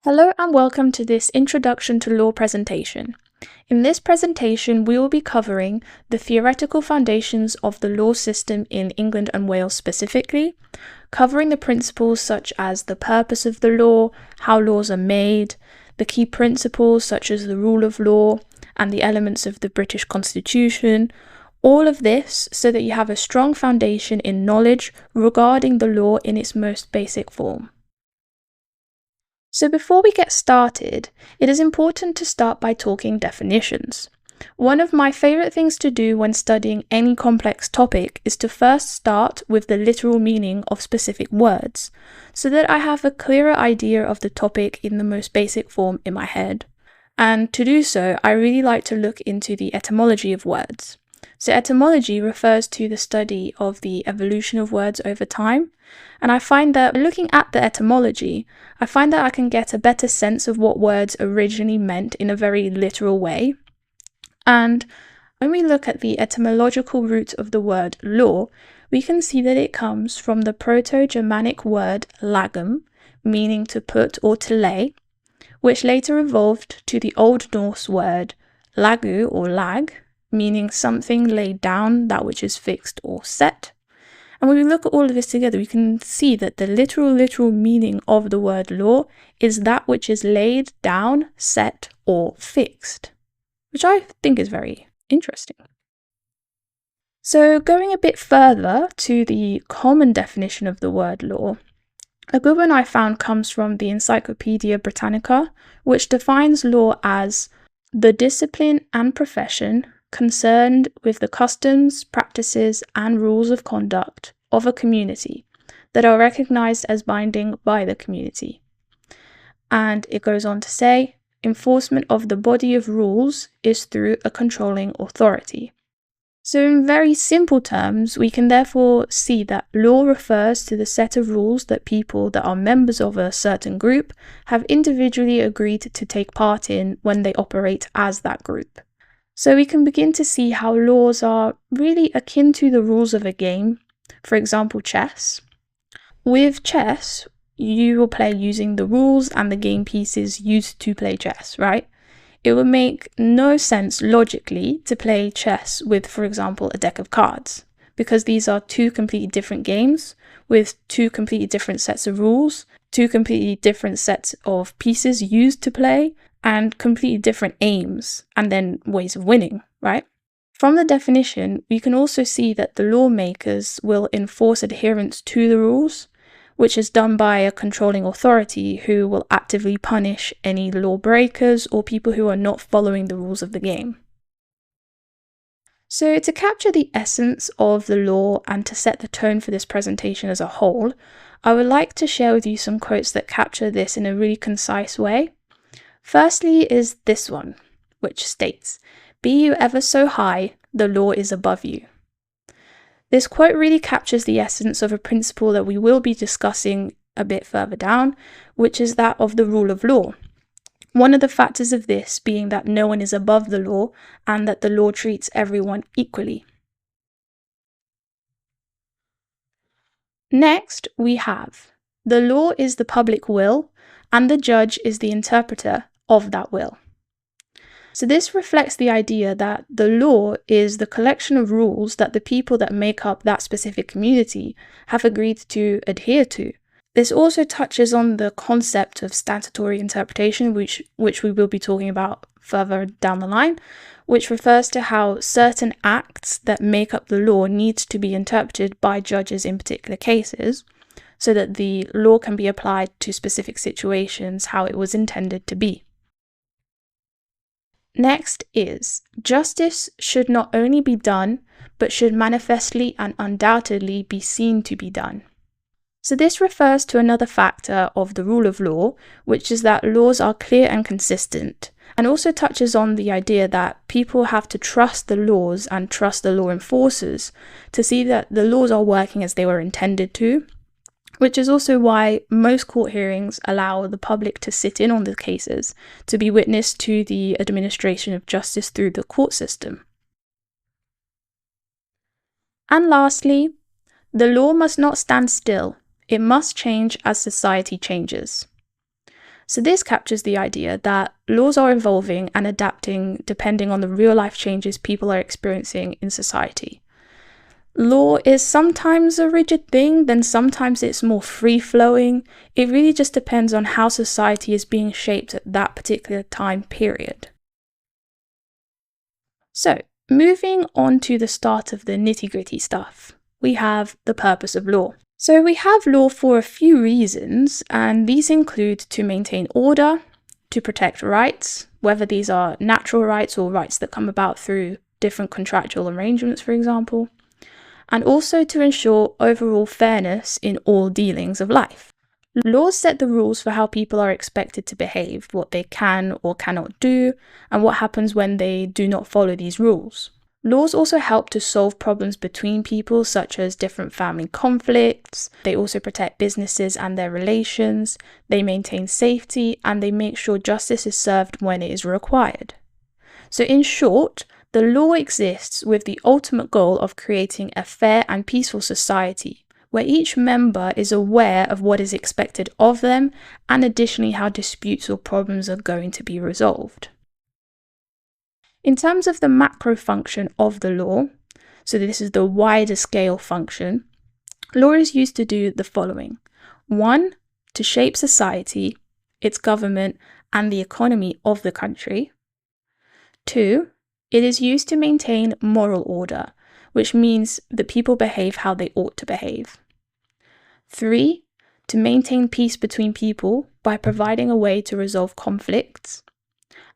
Hello and welcome to this Introduction to Law presentation. In this presentation, we will be covering the theoretical foundations of the law system in England and Wales specifically, covering the principles such as the purpose of the law, how laws are made, the key principles such as the rule of law, and the elements of the British Constitution. All of this so that you have a strong foundation in knowledge regarding the law in its most basic form. So before we get started, it is important to start by talking definitions. One of my favourite things to do when studying any complex topic is to first start with the literal meaning of specific words, so that I have a clearer idea of the topic in the most basic form in my head. And to do so, I really like to look into the etymology of words. So etymology refers to the study of the evolution of words over time, and I find that looking at the etymology, I find that I can get a better sense of what words originally meant in a very literal way. And when we look at the etymological root of the word law, we can see that it comes from the Proto-Germanic word lagum, meaning to put or to lay, which later evolved to the Old Norse word lagu or lag, meaning something laid down, that which is fixed or set. And when we look at all of this together, we can see that the literal meaning of the word law is that which is laid down, set, or fixed, which I think is very interesting. So going a bit further to the common definition of the word law, a good one I found comes from the Encyclopedia Britannica, which defines law as the discipline and profession concerned with the customs, practices, and rules of conduct of a community that are recognized as binding by the community. And it goes on to say, enforcement of the body of rules is through a controlling authority. So in very simple terms, we can therefore see that law refers to the set of rules that people that are members of a certain group have individually agreed to take part in when they operate as that group. So we can begin to see how laws are really akin to the rules of a game, for example, chess. With chess, you will play using the rules and the game pieces used to play chess, right? It would make no sense logically to play chess with, for example, a deck of cards, because these are two completely different games with two completely different sets of rules, two completely different sets of pieces used to play, and completely different aims and then ways of winning, right? From the definition, we can also see that the lawmakers will enforce adherence to the rules, which is done by a controlling authority who will actively punish any lawbreakers or people who are not following the rules of the game. So to capture the essence of the law and to set the tone for this presentation as a whole, I would like to share with you some quotes that capture this in a really concise way. Firstly is this one, which states, "Be you ever so high, the law is above you." This quote really captures the essence of a principle that we will be discussing a bit further down, which is that of the rule of law. One of the factors of this being that no one is above the law and that the law treats everyone equally. Next, we have, the law is the public will and the judge is the interpreter of that will. So this reflects the idea that the law is the collection of rules that the people that make up that specific community have agreed to adhere to. This also touches on the concept of statutory interpretation, which we will be talking about further down the line, which refers to how certain acts that make up the law need to be interpreted by judges in particular cases, so that the law can be applied to specific situations how it was intended to be. Next is, justice should not only be done, but should manifestly and undoubtedly be seen to be done. So this refers to another factor of the rule of law, which is that laws are clear and consistent, and also touches on the idea that people have to trust the laws and trust the law enforcers to see that the laws are working as they were intended to, which is also why most court hearings allow the public to sit in on the cases, to be witness to the administration of justice through the court system. And lastly, the law must not stand still. It must change as society changes. So this captures the idea that laws are evolving and adapting depending on the real-life changes people are experiencing in society. Law is sometimes a rigid thing, then sometimes it's more free-flowing. It really just depends on how society is being shaped at that particular time period. So, moving on to the start of the nitty-gritty stuff, we have the purpose of law. So we have law for a few reasons, and these include to maintain order, to protect rights, whether these are natural rights or rights that come about through different contractual arrangements, for example, and also to ensure overall fairness in all dealings of life. Laws set the rules for how people are expected to behave, what they can or cannot do, and what happens when they do not follow these rules. Laws also help to solve problems between people, such as different family conflicts. They also protect businesses and their relations. They maintain safety, and they make sure justice is served when it is required. So in short, the law exists with the ultimate goal of creating a fair and peaceful society, where each member is aware of what is expected of them, and additionally how disputes or problems are going to be resolved. In terms of the macro function of the law, so this is the wider scale function, law is used to do the following. 1, to shape society, its government, and the economy of the country. 2, it is used to maintain moral order, which means that people behave how they ought to behave. 3, to maintain peace between people by providing a way to resolve conflicts.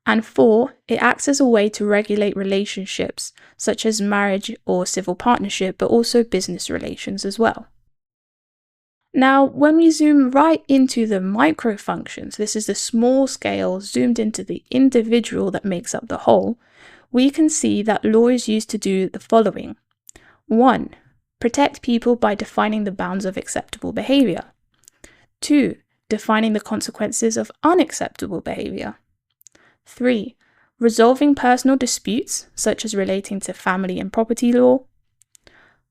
And 4, it acts as a way to regulate relationships, such as marriage or civil partnership, but also business relations as well. Now, when we zoom right into the micro functions, this is the small scale zoomed into the individual that makes up the whole, we can see that law is used to do the following. 1, protect people by defining the bounds of acceptable behavior. 2, defining the consequences of unacceptable behavior. 3, resolving personal disputes, such as relating to family and property law.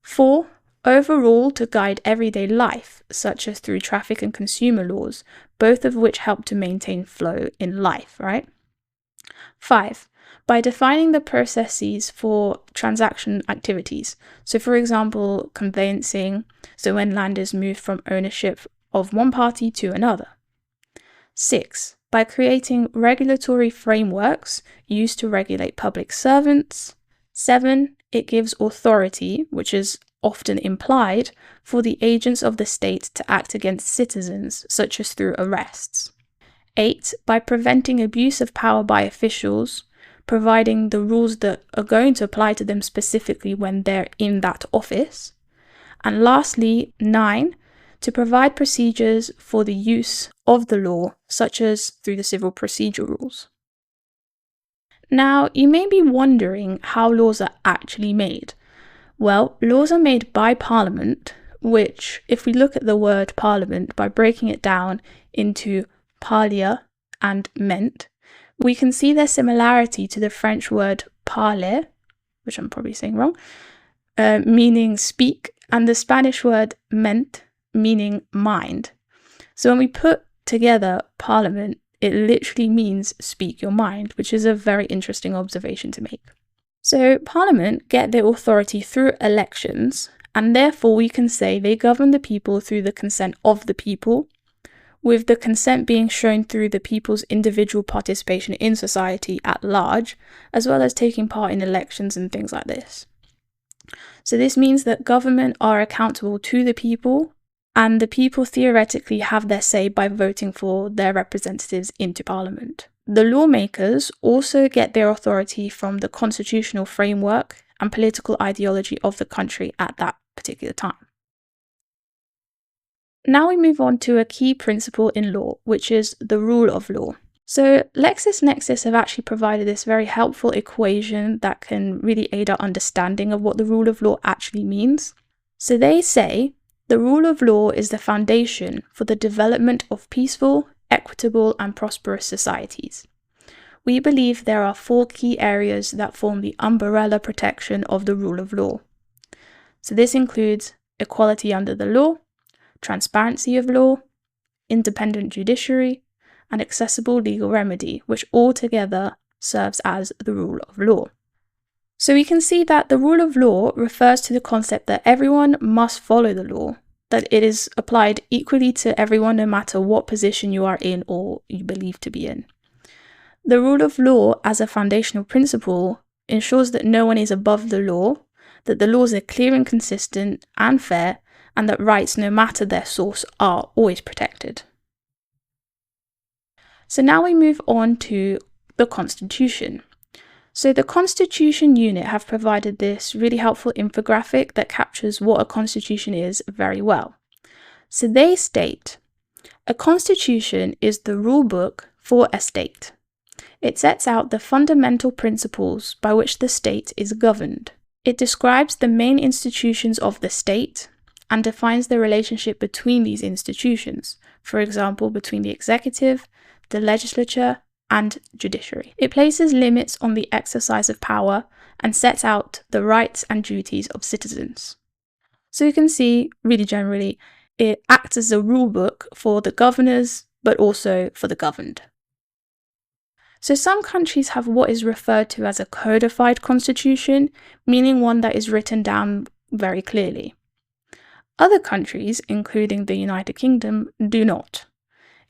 4, overall to guide everyday life, such as through traffic and consumer laws, both of which help to maintain flow in life, right? 5, by defining the processes for transaction activities. So for example, conveyancing, so when land is moved from ownership of one party to another. 6, by creating regulatory frameworks used to regulate public servants. 7, it gives authority, which is often implied, for the agents of the state to act against citizens, such as through arrests. 8, by preventing abuse of power by officials, providing the rules that are going to apply to them specifically when they're in that office. And lastly, 9, to provide procedures for the use of the law, such as through the civil procedure rules. Now, you may be wondering how laws are actually made. Well, laws are made by Parliament, which, if we look at the word Parliament by breaking it down into parler and ment, we can see their similarity to the French word parler, which I'm probably saying wrong, meaning speak, and the Spanish word ment, meaning mind. So when we put together Parliament, it literally means speak your mind, which is a very interesting observation to make. So Parliament get their authority through elections, and therefore we can say they govern the people through the consent of the people, with the consent being shown through the people's individual participation in society at large, as well as taking part in elections and things like this. So this means that government are accountable to the people, and the people theoretically have their say by voting for their representatives into Parliament. The lawmakers also get their authority from the constitutional framework and political ideology of the country at that particular time. Now we move on to a key principle in law, which is the rule of law. So LexisNexis have actually provided this very helpful equation that can really aid our understanding of what the rule of law actually means. So they say, the rule of law is the foundation for the development of peaceful, equitable, and prosperous societies. We believe there are 4 key areas that form the umbrella protection of the rule of law. So this includes equality under the law, transparency of law, independent judiciary, and accessible legal remedy, which altogether serves as the rule of law. So we can see that the rule of law refers to the concept that everyone must follow the law, that it is applied equally to everyone no matter what position you are in or you believe to be in. The rule of law as a foundational principle ensures that no one is above the law, that the laws are clear and consistent and fair, and that rights, no matter their source, are always protected. So now we move on to the Constitution. So the Constitution unit have provided this really helpful infographic that captures what a constitution is very well. So they state, a constitution is the rule book for a state. It sets out the fundamental principles by which the state is governed. It describes the main institutions of the state and defines the relationship between these institutions, for example, between the executive, the legislature, and judiciary. It places limits on the exercise of power and sets out the rights and duties of citizens. So you can see, really generally, it acts as a rule book for the governors, but also for the governed. So some countries have what is referred to as a codified constitution, meaning one that is written down very clearly. Other countries, including the United Kingdom, do not.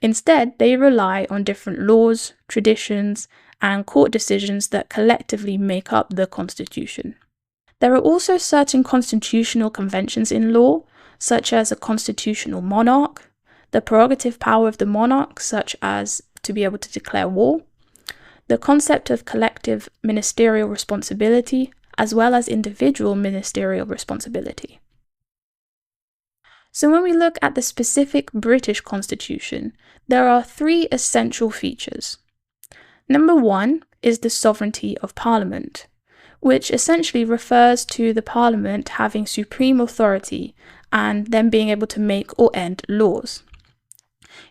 Instead, they rely on different laws, traditions, and court decisions that collectively make up the constitution. There are also certain constitutional conventions in law, such as a constitutional monarch, the prerogative power of the monarch, such as to be able to declare war, the concept of collective ministerial responsibility, as well as individual ministerial responsibility. So when we look at the specific British Constitution, there are three essential features. Number one is the sovereignty of Parliament, which essentially refers to the Parliament having supreme authority and then being able to make or end laws.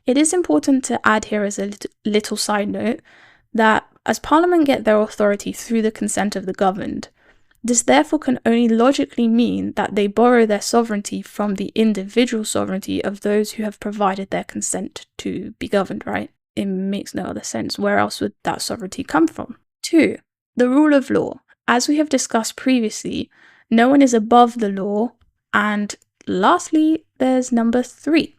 It is important to add here as a little side note that as Parliament get their authority through the consent of the governed, this therefore can only logically mean that they borrow their sovereignty from the individual sovereignty of those who have provided their consent to be governed, right? It makes no other sense. Where else would that sovereignty come from? 2. The rule of law. As we have discussed previously, no one is above the law. And lastly, there's number 3,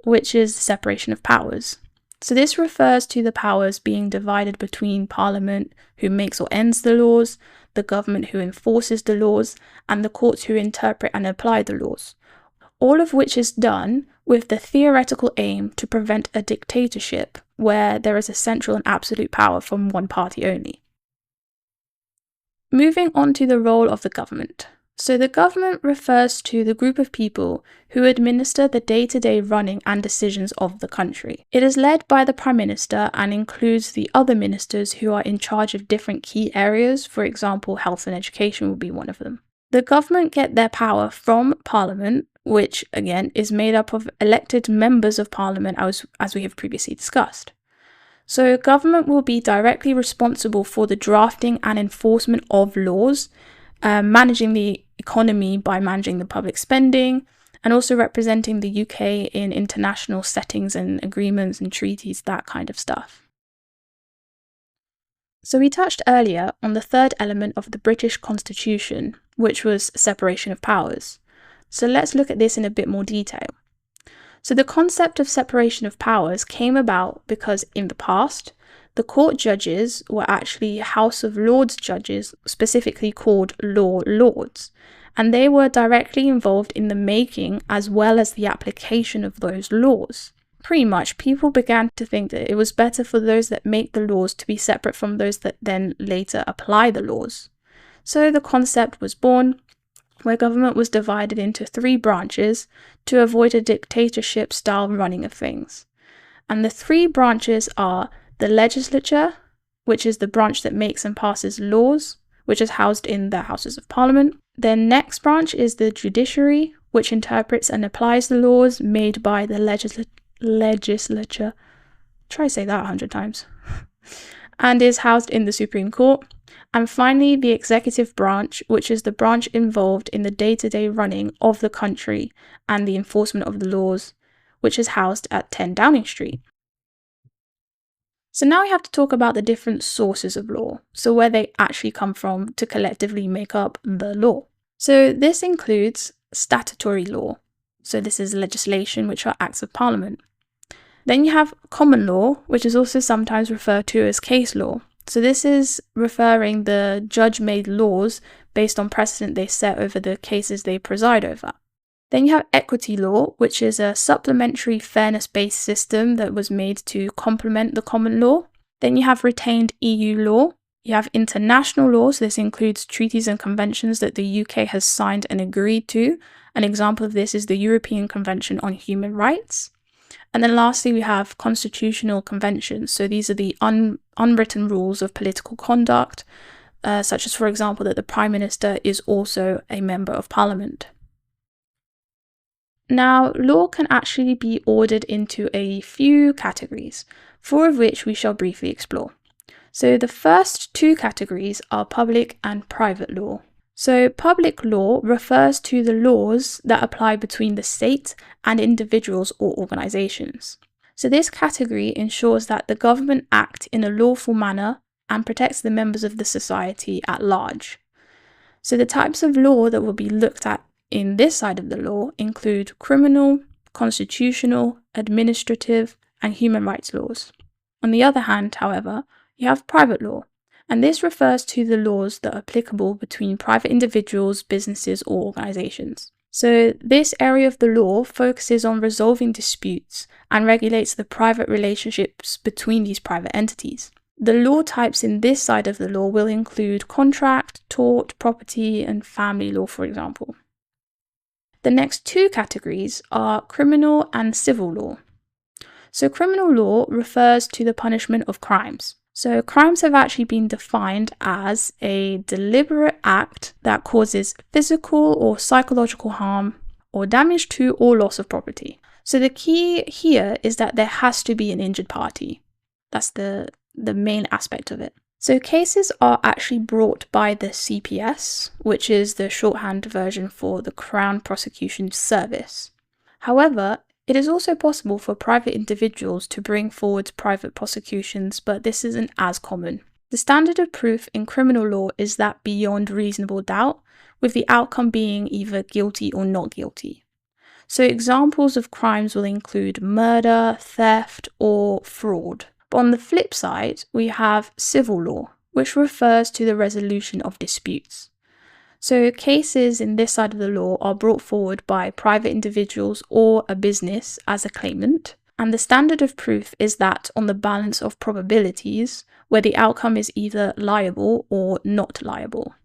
which is the separation of powers. So this refers to the powers being divided between Parliament, who makes or ends the laws, the government who enforces the laws, and the courts who interpret and apply the laws, all of which is done with the theoretical aim to prevent a dictatorship where there is a central and absolute power from one party only. Moving on to the role of the government. So the government refers to the group of people who administer the day-to-day running and decisions of the country. It is led by the Prime Minister and includes the other ministers who are in charge of different key areas. For example, health and education would be one of them. The government get their power from Parliament, which again is made up of elected members of Parliament as we have previously discussed. So government will be directly responsible for the drafting and enforcement of laws, managing the economy by managing the public spending, and also representing the UK in international settings and agreements and treaties, that kind of stuff. So we touched earlier on the third element of the British Constitution, which was separation of powers. So let's look at this in a bit more detail. So the concept of separation of powers came about because in the past, the court judges were actually House of Lords judges, specifically called law lords, and they were directly involved in the making as well as the application of those laws. Pretty much, people began to think that it was better for those that make the laws to be separate from those that then later apply the laws. So the concept was born, where government was divided into 3 branches to avoid a dictatorship-style running of things. And the 3 branches are the legislature, which is the branch that makes and passes laws, which is housed in the Houses of Parliament. The next branch is the judiciary, which interprets and applies the laws made by the legislature. Try to say that 100 times. And is housed in the Supreme Court. And finally, the executive branch, which is the branch involved in the day-to-day running of the country and the enforcement of the laws, which is housed at 10 Downing Street. So now we have to talk about the different sources of law, so where they actually come from to collectively make up the law. So this includes statutory law. So this is legislation, which are acts of parliament. Then you have common law, which is also sometimes referred to as case law. So this is referring the judge-made laws based on precedent they set over the cases they preside over. Then you have equity law, which is a supplementary fairness-based system that was made to complement the common law. Then you have retained EU law. You have international law, so this includes treaties and conventions that the UK has signed and agreed to. An example of this is the European Convention on Human Rights. And then lastly, we have constitutional conventions. So these are the unwritten rules of political conduct, such as, for example, that the Prime Minister is also a member of Parliament. Now, law can actually be ordered into a few categories, 4 of which we shall briefly explore. So the first 2 categories are public and private law. So public law refers to the laws that apply between the state and individuals or organizations. So this category ensures that the government act in a lawful manner and protects the members of the society at large. So the types of law that will be looked at in this side of the law include criminal, constitutional, administrative, and human rights laws. On the other hand, however, you have private law, and this refers to the laws that are applicable between private individuals, businesses, or organizations. So this area of the law focuses on resolving disputes and regulates the private relationships between these private entities. The law types in this side of the law will include contract, tort, property, and family law, for example. The next 2 categories are criminal and civil law. So criminal law refers to the punishment of crimes. So crimes have actually been defined as a deliberate act that causes physical or psychological harm or damage to or loss of property. So the key here is that there has to be an injured party. That's the main aspect of it. So cases are actually brought by the CPS, which is the shorthand version for the Crown Prosecution Service. However, it is also possible for private individuals to bring forward private prosecutions, but this isn't as common. The standard of proof in criminal law is that beyond reasonable doubt, with the outcome being either guilty or not guilty. So examples of crimes will include murder, theft, or fraud. But on the flip side, we have civil law, which refers to the resolution of disputes. So cases in this side of the law are brought forward by private individuals or a business as a claimant, and the standard of proof is that on the balance of probabilities, where the outcome is either liable or not liable.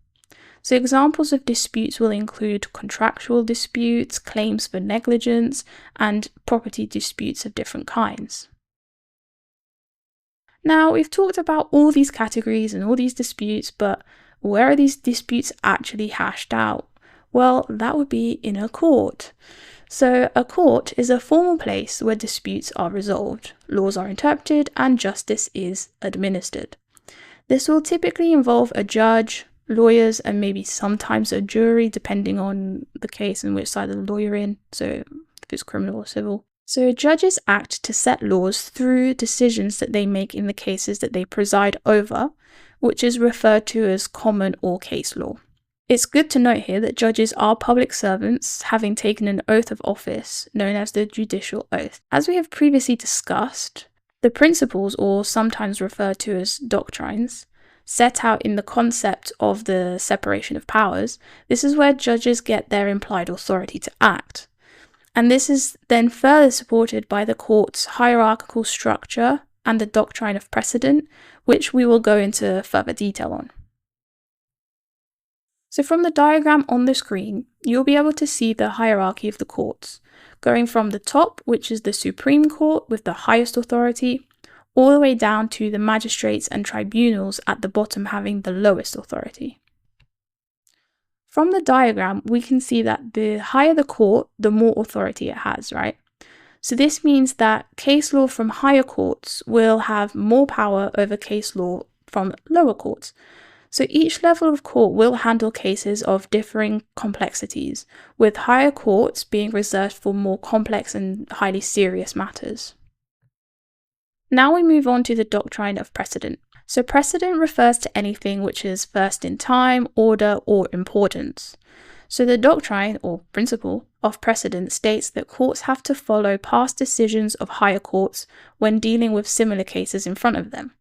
So examples of disputes will include contractual disputes, claims for negligence, and property disputes of different kinds. Now, we've talked about all these categories and all these disputes, but where are these disputes actually hashed out? Well, that would be in a court. So a court is a formal place where disputes are resolved, laws are interpreted, and justice is administered. This will typically involve a judge, lawyers, and maybe sometimes a jury, depending on the case and which side of the law you're in, so if it's criminal or civil. So judges act to set laws through decisions that they make in the cases that they preside over, which is referred to as common or case law. It's good to note here that judges are public servants, having taken an oath of office known as the judicial oath. As we have previously discussed, the principles, or sometimes referred to as doctrines, set out in the concept of the separation of powers, this is where judges get their implied authority to act. And this is then further supported by the court's hierarchical structure and the doctrine of precedent, which we will go into further detail on. So from the diagram on the screen, you'll be able to see the hierarchy of the courts, going from the top, which is the Supreme Court with the highest authority, all the way down to the magistrates and tribunals at the bottom having the lowest authority. From the diagram, we can see that the higher the court, the more authority it has, right? So this means that case law from higher courts will have more power over case law from lower courts. So each level of court will handle cases of differing complexities, with higher courts being reserved for more complex and highly serious matters. Now we move on to the doctrine of precedent. So precedent refers to anything which is first in time, order, or importance. So the doctrine, or principle, of precedent states that courts have to follow past decisions of higher courts when dealing with similar cases in front of them.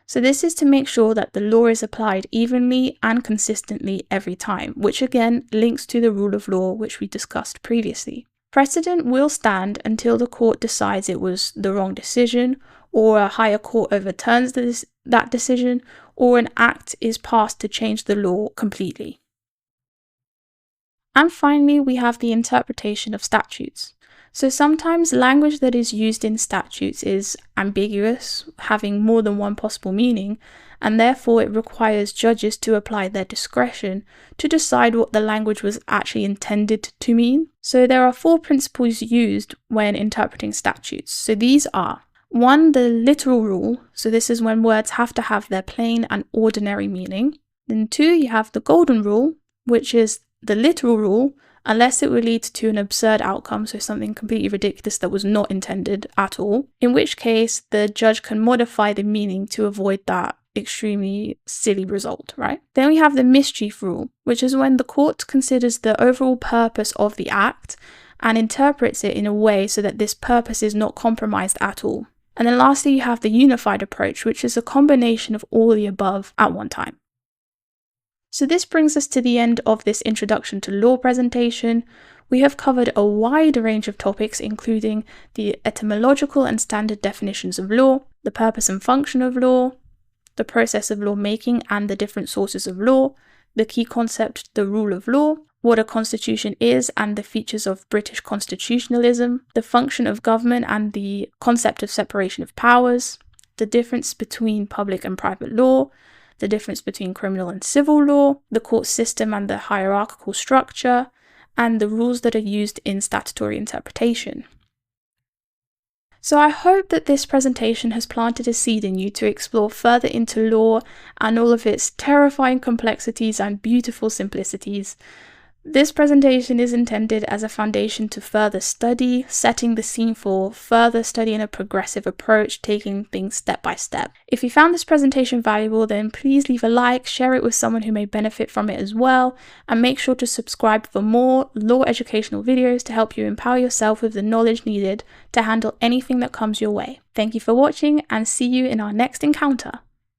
So this is to make sure that the law is applied evenly and consistently every time, which again links to the rule of law which we discussed previously. Precedent will stand until the court decides it was the wrong decision, or a higher court overturns that decision, or an act is passed to change the law completely. And finally, we have the interpretation of statutes. So sometimes language that is used in statutes is ambiguous, having more than one possible meaning, and therefore it requires judges to apply their discretion to decide what the language was actually intended to mean. So there are 4 principles used when interpreting statutes. So these are: 1, the literal rule. So this is when words have to have their plain and ordinary meaning. Then 2, you have the golden rule, which is the literal rule, unless it would lead to an absurd outcome, so something completely ridiculous that was not intended at all, in which case the judge can modify the meaning to avoid that extremely silly result, right? Then we have the mischief rule, which is when the court considers the overall purpose of the act and interprets it in a way so that this purpose is not compromised at all. And then lastly, you have the unified approach, which is a combination of all the above at one time. So this brings us to the end of this introduction to law presentation. We have covered a wide range of topics, including the etymological and standard definitions of law, the purpose and function of law, the process of lawmaking and the different sources of law, the key concept, the rule of law, what a constitution is and the features of British constitutionalism, the function of government and the concept of separation of powers, the difference between public and private law, the difference between criminal and civil law, the court system and the hierarchal structure, and the rules that are used in statutory interpretation. So I hope that this presentation has planted a seed in you to explore further into law and all of its terrifying complexities and beautiful simplicities. This presentation is intended as a foundation to further study, setting the scene for further study in a progressive approach, taking things step by step. If you found this presentation valuable, then please leave a like, share it with someone who may benefit from it as well, and make sure to subscribe for more law educational videos to help you empower yourself with the knowledge needed to handle anything that comes your way. Thank you for watching, and see you in our next encounter.